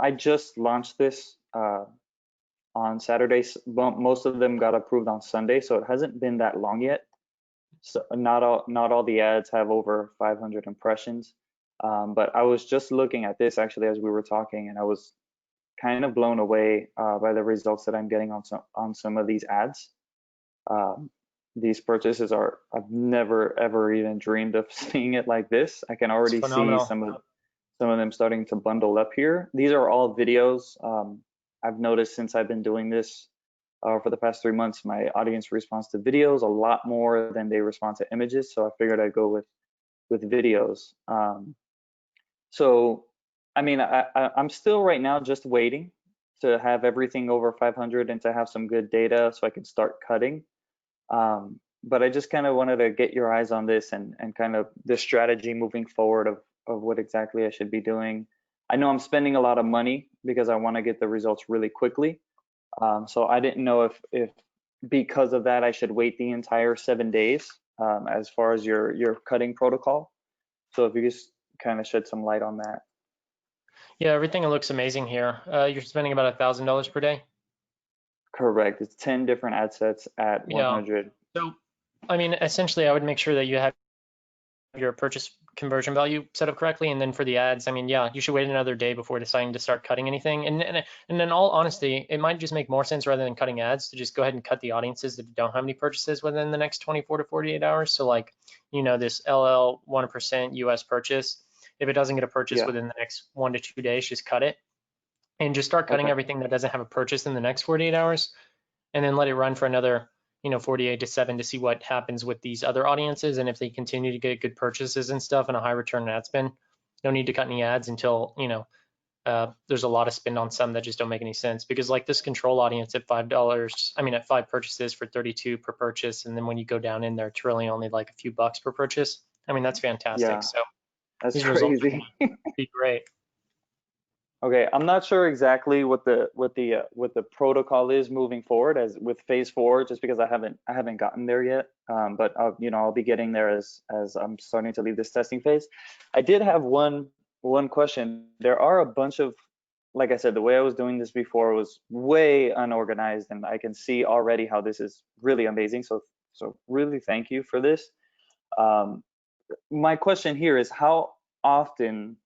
I just launched this on Saturdays. Most of them got approved on Sunday, so it hasn't been that long yet. So not all the ads have over 500 impressions. But I was just looking at this actually as we were talking, and I was kind of blown away by the results that I'm getting on some of these ads. These purchases are, I've never ever even dreamed of seeing it like this. I can It's already see phenomenal. some of them starting to bundle up here. These are all videos. I've noticed since I've been doing this for the past 3 months, my audience responds to videos a lot more than they respond to images. So I figured I'd go with videos. So, I mean, I'm still right now just waiting to have everything over 500 and to have some good data so I can start cutting. But I just kind of wanted to get your eyes on this and kind of the strategy moving forward of what exactly I should be doing. I know I'm spending a lot of money because I want to get the results really quickly. So I didn't know if because of that I should wait the entire 7 days as far as your cutting protocol. So if you just kind of shed some light on that. Yeah, everything looks amazing here. You're spending about $1,000 per day. Correct. It's 10 different ad sets at Yeah. 100. So, I mean, essentially, I would make sure that you have your purchase conversion value set up correctly, and then for the ads, I mean, yeah, you should wait another day before deciding to start cutting anything. And in all honesty, it might just make more sense rather than cutting ads to just go ahead and cut the audiences that don't have any purchases within the next 24 to 48 hours. So like, this LL 1% US purchase, if it doesn't get a purchase Yeah. within the next 1 to 2 days, just cut it and just start cutting Okay. everything that doesn't have a purchase in the next 48 hours, and then let it run for another 48 to 7 to see what happens with these other audiences. And if they continue to get good purchases and stuff and a high return on ad spend, no need to cut any ads until, there's a lot of spend on some that just don't make any sense. Because like this control audience at $5, at 5 purchases for 32 per purchase. And then when you go down in there, it's really only like a few bucks per purchase. That's fantastic. Yeah, So that's these results are crazy. gonna be great. Okay, I'm not sure exactly what the protocol is moving forward as with phase 4, just because I haven't gotten there yet. But I'll be getting there as I'm starting to leave this testing phase. I did have one question. There are a bunch of, like I said, the way I was doing this before was way unorganized, and I can see already how this is really amazing. So really thank you for this. My question here is, how often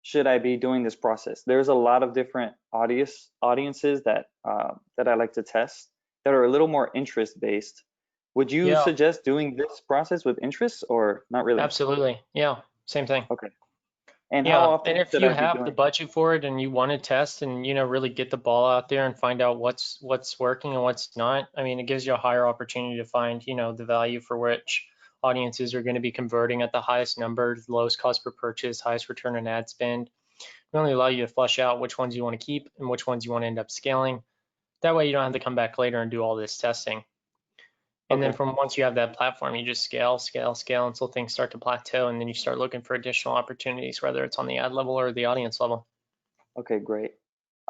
should I be doing this process? There's a lot of different audiences that I like to test that are a little more interest based. Would you Yeah, suggest doing this process with interests or not really? absolutely. Yeah, same thing. Okay. And how Yeah, and often if should you I be have the doing? budget for it and you want to test and really get the ball out there and find out what's working and what's not, it gives you a higher opportunity to find, the value for which audiences are going to be converting at the highest number, lowest cost per purchase, highest return on ad spend. It only allow you to flush out which ones you want to keep and which ones you want to end up scaling. That way you don't have to come back later and do all this testing. And then Okay. from once you have that platform, you just scale until things start to plateau, and then you start looking for additional opportunities, whether it's on the ad level or the audience level. Okay, great.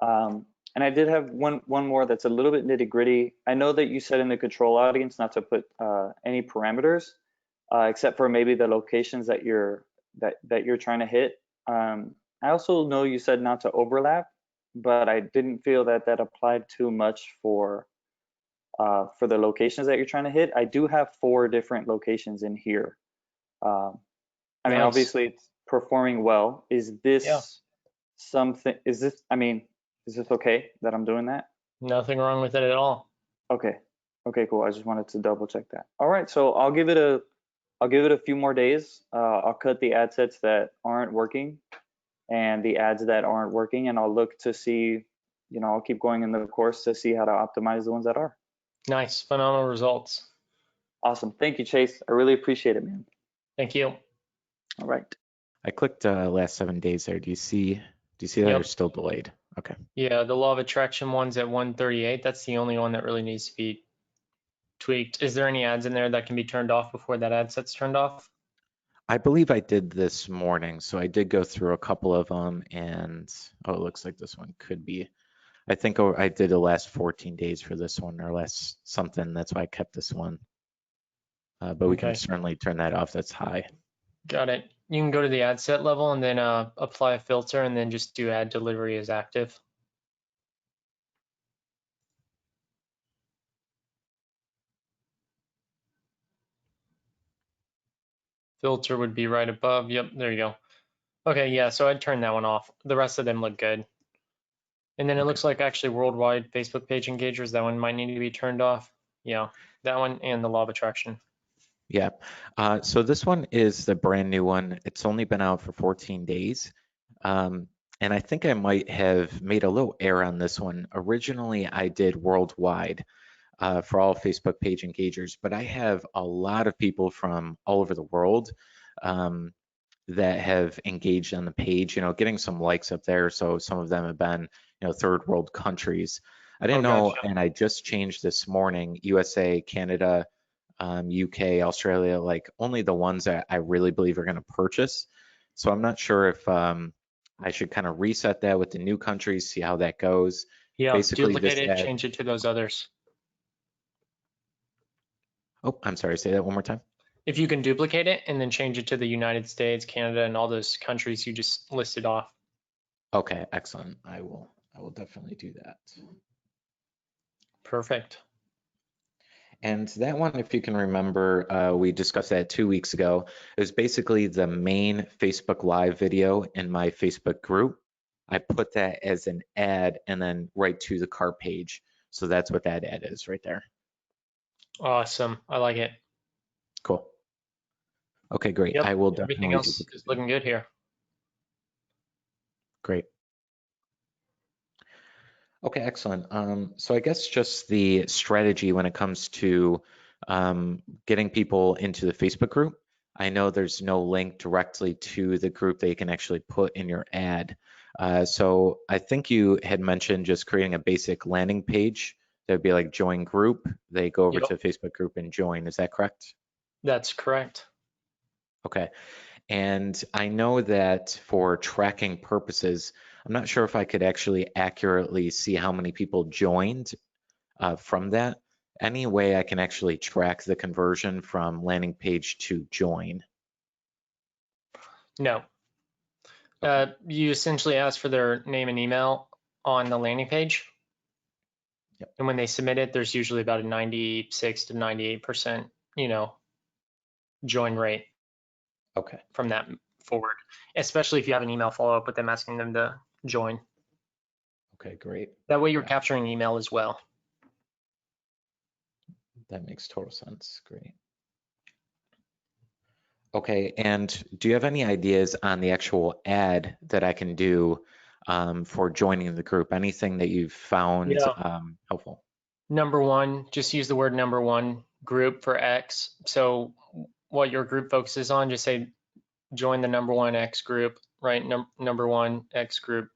And I did have one more that's a little bit nitty gritty. I know that you said in the control audience not to put any parameters, except for maybe the locations that you're trying to hit. I also know you said not to overlap, but I didn't feel that applied too much for the locations that you're trying to hit. I do have 4 different locations in here. Um, Nice. obviously it's performing well. Is Yeah. this something? Is this okay that I'm doing that? Nothing wrong with it at all. Okay. Okay, cool. I just wanted to double check that. All right, so I'll give it a few more days. I'll cut the ad sets that aren't working and the ads that aren't working, and I'll look to see, I'll keep going in the course to see how to optimize the ones that are. Nice. Phenomenal results. Awesome. Thank you, Chase. I really appreciate it, man. Thank you. All right. I clicked last 7 days there. Do you see that or Yep. still delayed? Okay. Yeah, the law of attraction one's at 138. That's the only one that really needs to be tweaked. Is there any ads in there that can be turned off before that ad set's turned off? I believe I did this morning, so I did go through a couple of them, and it looks like this one could be. I think I did the last 14 days for this one or less something. That's why I kept this one. But we can Okay. certainly turn that off. That's high. Got it. You can go to the ad set level and then apply a filter and then just do ad delivery as active. Filter would be right above. Yep, there you go. Okay, yeah, so I'd turn that one off. The rest of them look good. And then it looks like actually worldwide Facebook page engagers, that one might need to be turned off. Yeah, that one and the law of attraction. Yeah, so this one is the brand new one. It's only been out for 14 days. And I think I might have made a little error on this one. Originally, I did worldwide for all Facebook page engagers, but I have a lot of people from all over the world that have engaged on the page, getting some likes up there. So some of them have been, third world countries. I didn't know, Gotcha. and I just changed this morning, USA, Canada, UK, Australia, like only the ones that I really believe are going to purchase. So I'm not sure if I should kind of reset that with the new countries, see how that goes. Yeah, Basically, duplicate this it, ad. change it to those others. Oh, I'm sorry, say that one more time. If you can duplicate it and then change it to the United States, Canada, and all those countries you just listed off. Okay, excellent. I will definitely do that. Perfect. And that one, if you can remember, we discussed that 2 weeks ago. It was basically the main Facebook Live video in my Facebook group. I put that as an ad and then right to the cart page. So that's what that ad is right there. Awesome. I like it. Cool. Okay, great. Yep. I will Everything definitely else duplicate is that. looking good here. Great. Okay, excellent. So I guess just the strategy when it comes to getting people into the Facebook group. I know there's no link directly to the group that you can actually put in your ad. So I think you had mentioned just creating a basic landing page that would be like join group. They go over Yep, to Facebook group and join. Is that correct? that's correct. Okay. And I know that for tracking purposes, I'm not sure if I could actually accurately see how many people joined from that. Any way I can actually track the conversion from landing page to join? No. Okay. You essentially ask for their name and email on the landing page. Yep. And when they submit it, there's usually about a 96 to 98%, join rate Okay. from that forward, especially if you have an email follow-up with them asking them to join. Okay, great. That way you're Yeah, capturing email as well. that makes total sense. Great. Okay, and do you have any ideas on the actual ad that I can do for joining the group? Anything that you've found Yeah. helpful? Number one, just use the word number one group for X. So what your group focuses on, just say join the number one X group, right? Number one X group.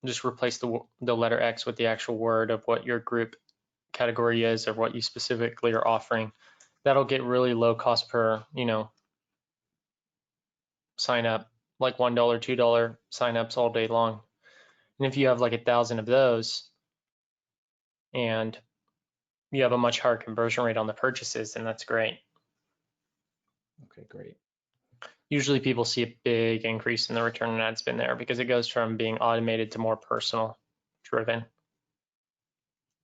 Just replace the letter X with the actual word of what your group category is or what you specifically are offering. That'll get really low cost per, sign up, like $1, $2 signups all day long. And if you have like 1,000 of those and you have a much higher conversion rate on the purchases, then that's great. Okay, great. Usually people see a big increase in the return on ad spend there because it goes from being automated to more personal driven.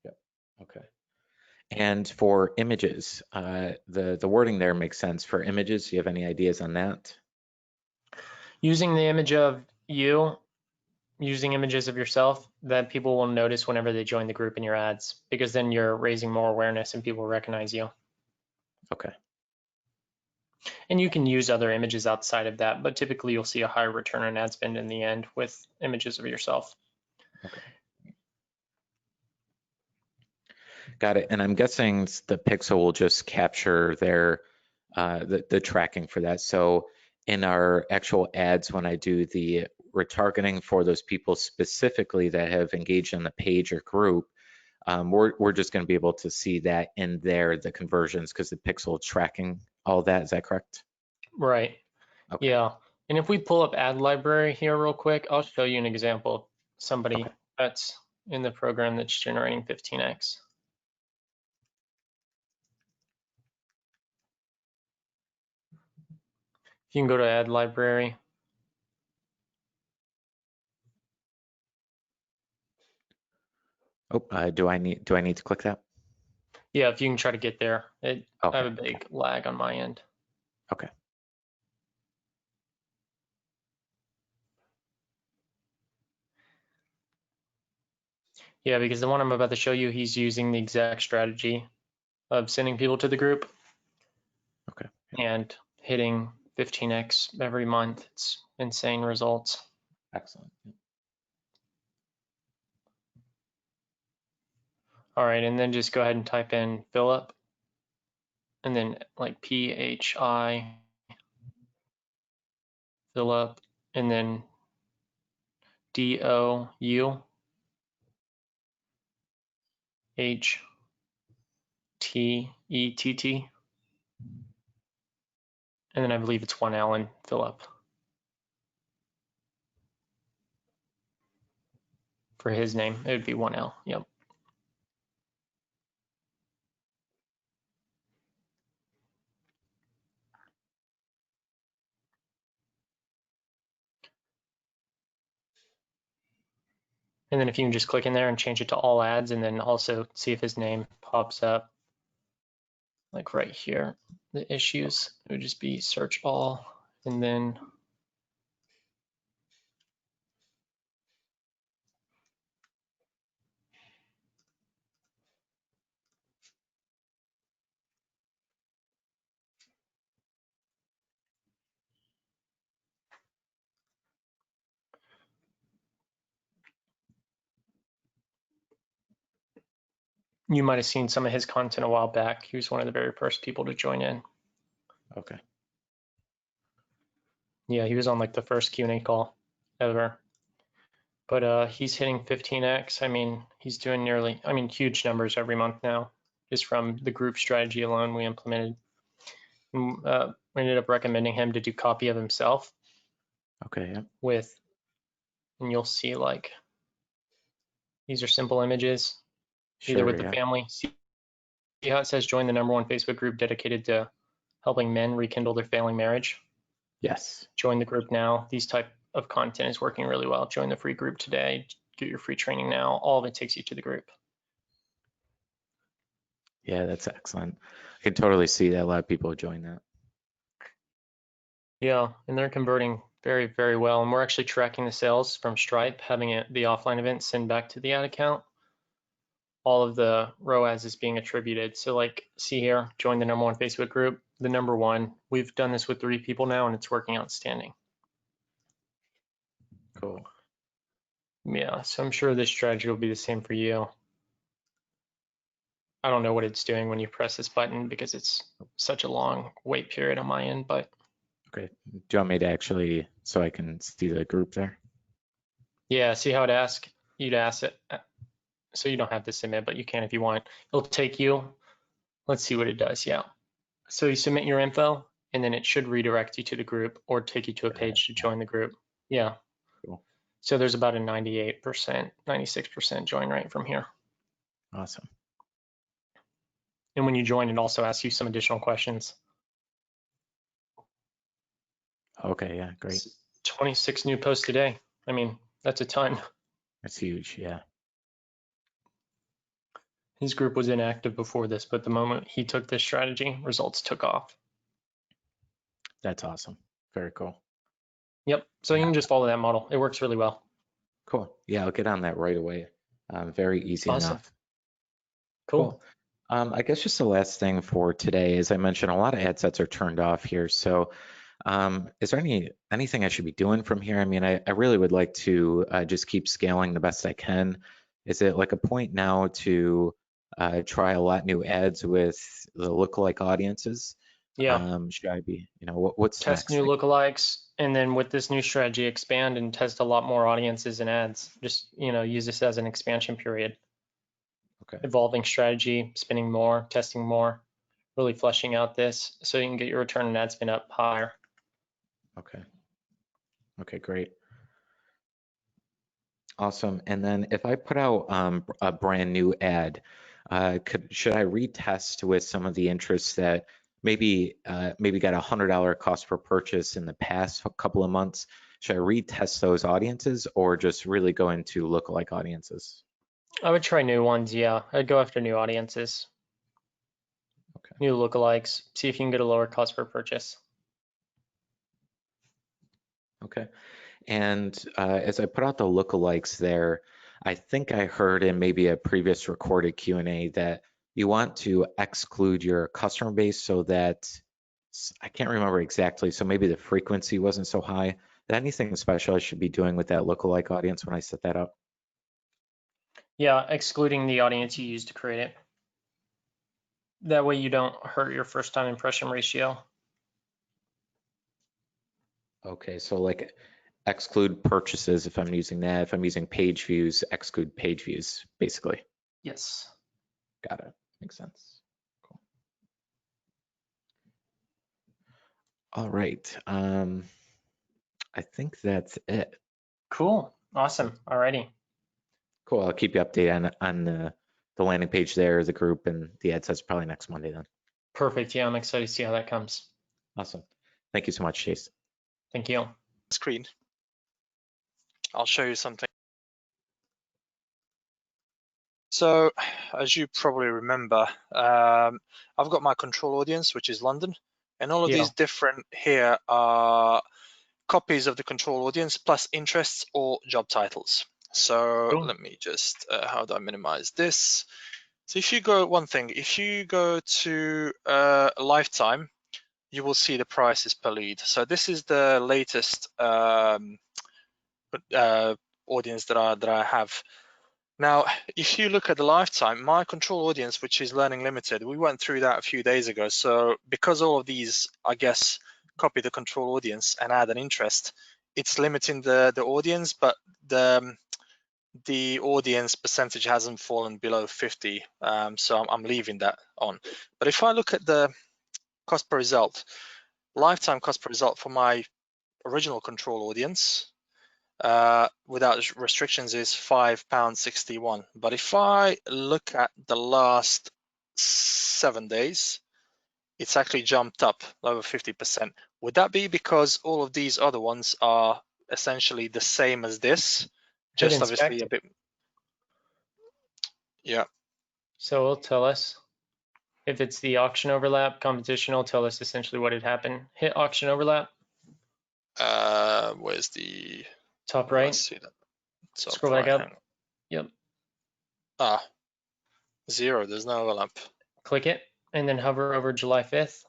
Yep. Okay. And for images, the wording there makes sense. For images, do you have any ideas on that? Using the image of you, using images of yourself that people will notice whenever they join the group in your ads, because then you're raising more awareness and people recognize you. Okay. And you can use other images outside of that, but typically you'll see a higher return on ad spend in the end with images of yourself. Okay. Got it. And I'm guessing the pixel will just capture their the tracking for that. So in our actual ads, when I do the retargeting for those people specifically that have engaged on the page or group, we're just going to be able to see that in there, the conversions, because the pixel is tracking all that. Is that correct? Right. Okay. Yeah. And if we pull up ad library here real quick, I'll show you an example of somebody Okay. that's in the program that's generating 15x. You can go to Ad Library. Oh, do I need to click that? Yeah, if you can try to get there. I have Okay. a big lag on my end. Okay. Yeah, because the one I'm about to show you, he's using the exact strategy of sending people to the group. Okay. And hitting 15x every month. It's insane results. Excellent. All right, and then just go ahead and type in Philip, and then like PHI Philip, and then DOUHTTT, and then I believe it's one L in Philip for his name. It would be one L. Yep. And then if you can just click in there and change it to all ads, and then also see if his name pops up, like right here, the issues, it would just be search all, and then you might have seen some of his content a while back. He was one of the very first people to join in. Okay. Yeah, he was on like the first Q&A call ever. But he's hitting 15x. I mean, he's doing nearly, I mean, huge numbers every month now, just from the group strategy alone we implemented. We ended up recommending him to do copy of himself Okay. Yeah. with, and you'll see like, these are simple images, either Sure. with the Yeah. family. See how it says join the #1 Facebook group dedicated to helping men rekindle their failing marriage? Yes. Join the group now. These type of content is working really well. Join the free group today. Get your free training now. All of it takes you to the group. Yeah, that's excellent. I can totally see that a lot of people join that. Yeah, and they're converting very, very well. And we're actually tracking the sales from Stripe, having the offline event send back to the ad account. All of the ROAS is being attributed. So like, see here, join the #1 Facebook group, the #1. We've done this with 3 people now, and it's working outstanding. Cool. Yeah, so I'm sure this strategy will be the same for you. I don't know what it's doing when you press this button because it's such a long wait period on my end, but Okay. Do you want me to actually, so I can see the group there? yeah, see how it asks you to ask it. So you don't have to submit, but you can if you want. It'll take you, let's see what it does. Yeah. So you submit your info and then it should redirect you to the group or take you to a page to join the group. Yeah. Cool. So there's about a 98%, 96% join rate from here. Awesome. And when you join, it also asks you some additional questions. Okay. Yeah. Great. 26 new posts a day. I mean, that's a ton. That's huge. Yeah. His group was inactive before this, but the moment he took this strategy, results took off. That's awesome. Very cool. Yep. So you can just follow that model. It works really well. Cool. Yeah, I'll get on that right away. Very easy Awesome. enough. Cool. I guess just the last thing for today, as I mentioned, a lot of ad sets are turned off here. So is there anything I should be doing from here? I mean, I really would like to just keep scaling the best I can. Is it like a point now to try a lot new ads with the lookalike audiences? Yeah. Should I be, what's the Test next new thing? lookalikes, and then with this new strategy, expand and test a lot more audiences and ads. Just, use this as an expansion period. Okay. Evolving strategy, spending more, testing more, really fleshing out this so you can get your return on ad spend up higher. Okay. Okay, great. Awesome. And then if I put out a brand new ad, should I retest with some of the interests that maybe got $100 cost per purchase in the past couple of months. Should I retest those audiences or just really go into lookalike audiences? I would try new ones, yeah. I'd go after new audiences. Okay. New lookalikes, see if you can get a lower cost per purchase. Okay. And as I put out the lookalikes there, I think I heard in maybe a previous recorded Q&A that you want to exclude your customer base so that, I can't remember exactly, so maybe the frequency wasn't so high. Is there anything special I should be doing with that lookalike audience when I set that up? Yeah, excluding the audience you use to create it. That way you don't hurt your first time impression ratio. Okay, so like exclude purchases if I'm using that. If I'm using page views, exclude page views, basically. Yes. Got it. Makes sense. Cool. All right. I think that's it. Cool. Awesome. Alrighty. Cool. I'll keep you updated on the landing page there, the group, and the ad sets probably next Monday then. Perfect. Yeah, I'm excited to see how that comes. Awesome. Thank you so much, Chase. Thank you. Screen. I'll show you something. So, as you probably remember, I've got my control audience, which is London, and all of these different here are copies of the control audience plus interests or job titles. So Cool. let me just, how do I minimize this? So if you go, one thing, if you go to lifetime, you will see the prices per lead. So this is the latest audience that I have. Now, if you look at the lifetime, my control audience, which is Learning Limited, we went through that a few days ago. So because all of these, I guess, copy the control audience and add an interest, it's limiting the audience, but the audience percentage hasn't fallen below 50. So I'm leaving that on. But if I look at the cost per result, lifetime cost per result for my original control audience, without restrictions is £5.61. But if I look at the last 7 days, it's actually jumped up over 50%. Would that be because all of these other ones are essentially the same as this? Hit Just inspect. obviously a bit. Yeah. So it'll tell us if it's the auction overlap. Competition will tell us essentially what had happened. Hit auction overlap. Where's the Top I right. see that. Top Scroll back right, up. Yep. Ah, 0. There's no overlap. Click it and then hover over July 5th.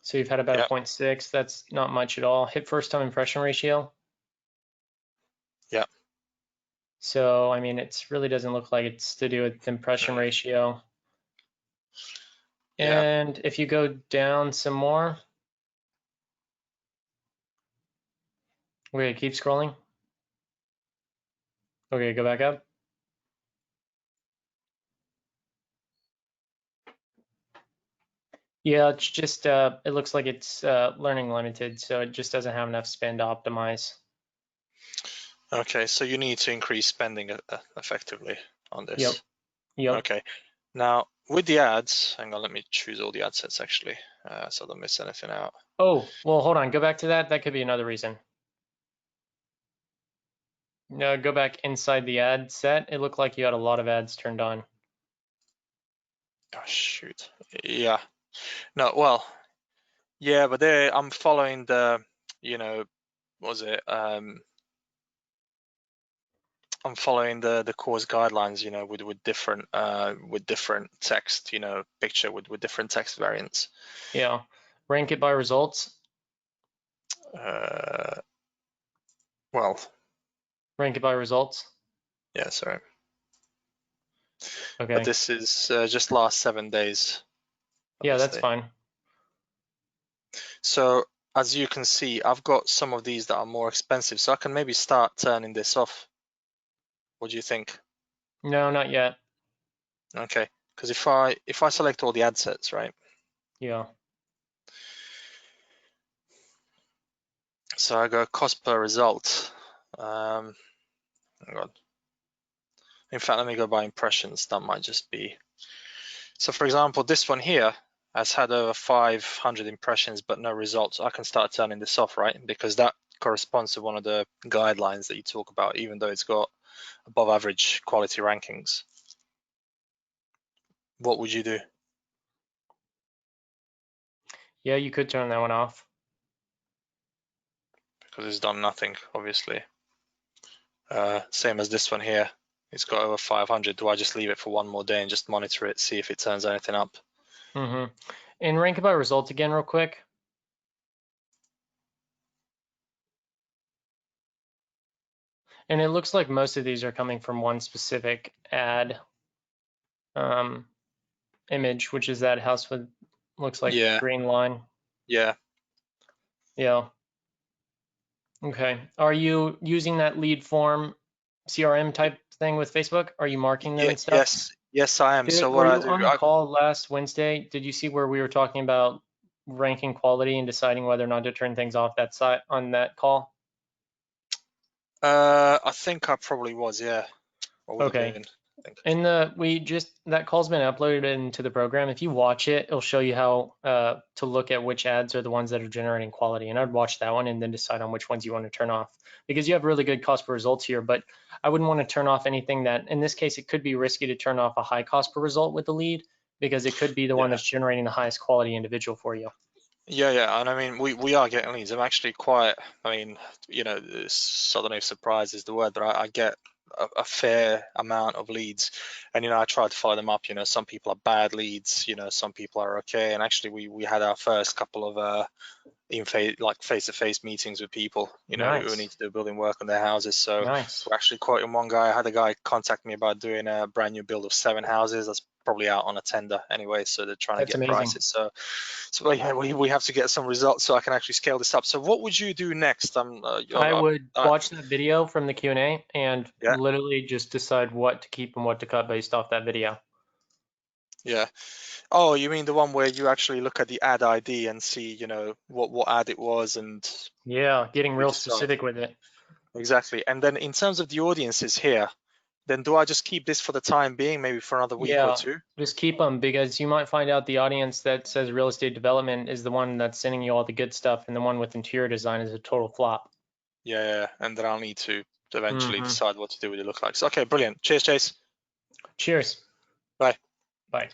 So you've had about a 0.6. That's not much at all. Hit first time impression ratio. Yeah. So, I mean, it really doesn't look like it's to do with impression ratio. Yeah. And if you go down some more, okay, keep scrolling. Okay, go back up. Yeah, it's just, it looks like it's learning limited, so it just doesn't have enough spend to optimize. Okay, so you need to increase spending effectively on this. Yep. Yep. Okay. Now with the ads, hang on, let me choose all the ad sets actually, so I don't miss anything out. Oh, well, hold on. Go back to that. That could be another reason. No, go back inside the ad set. It looked like you had a lot of ads turned on. Oh shoot. Yeah. No, well, yeah, but there I'm following the, you know, what was it? I'm following the course guidelines, you know, with different text, you know, picture with different text variants. Yeah. Rank it by results. Well. Rank it by results. Yeah, sorry. Okay. But this is just last 7 days. Yeah, that's obviously. fine. So as you can see, I've got some of these that are more expensive, so I can maybe start turning this off. What do you think? No, not yet. Okay, because if I select all the ad sets, right? Yeah. So I go cost per result. Hang on. In fact, let me go by impressions. That might just be. So for example, this one here has had over 500 impressions, but no results. I can start turning this off, right? Because that corresponds to one of the guidelines that you talk about, even though it's got above average quality rankings. What would you do? Yeah, you could turn that one off. Because it's done nothing, obviously. Same as this one here. It's got over 500. Do I just leave it for one more day and just monitor it, see if it turns anything up? And rank it by results again real quick. And it looks like most of these are coming from one specific ad image, which is that house with, looks like Yeah. green line. Yeah. Yeah. Okay. Are you using that lead form CRM type thing with Facebook? Are you marking them and stuff? Yes, I am. So Were what I you do, on the call last Wednesday? Did you see where we were talking about ranking quality and deciding whether or not to turn things off that site on that call? I think I probably was, yeah. What would Okay. have been, I think. And that call's been uploaded into the program. If you watch it, it'll show you how to look at which ads are the ones that are generating quality. And I'd watch that one and then decide on which ones you want to turn off, because you have really good cost per results here. But I wouldn't want to turn off anything that, in this case, it could be risky to turn off a high cost per result with the lead, because it could be the one that's generating the highest quality individual for you. Yeah, and I mean, we are getting leads. I'm actually quite, I mean, I don't know if surprise is the word, but I get a fair amount of leads, and I try to follow them up. Some people are bad leads, some people are okay, and actually we had our first couple of face-to-face meetings with people, Nice. who need to do building work on their houses. So Nice. we're actually quoting one guy. I had a guy contact me about doing a brand new build of 7 houses. That's probably out on a tender anyway, so they're trying to get amazing. prices. So yeah, we have to get some results so I can actually scale this up. So what would you do next? I would watch that video from the Q&A and Yeah. literally just decide what to keep and what to cut based off that video. Yeah. Oh, you mean the one where you actually look at the ad ID and see, what ad it was, and Yeah, getting real decide. specific with it. Exactly. And then in terms of the audiences here, then do I just keep this for the time being, maybe for another week or two? Just keep them, because you might find out the audience that says real estate development is the one that's sending you all the good stuff, and the one with interior design is a total flop. Yeah, and then I'll need to eventually decide what to do with the lookalikes. Okay, brilliant. Cheers, Chase. Cheers. Bye. Bye.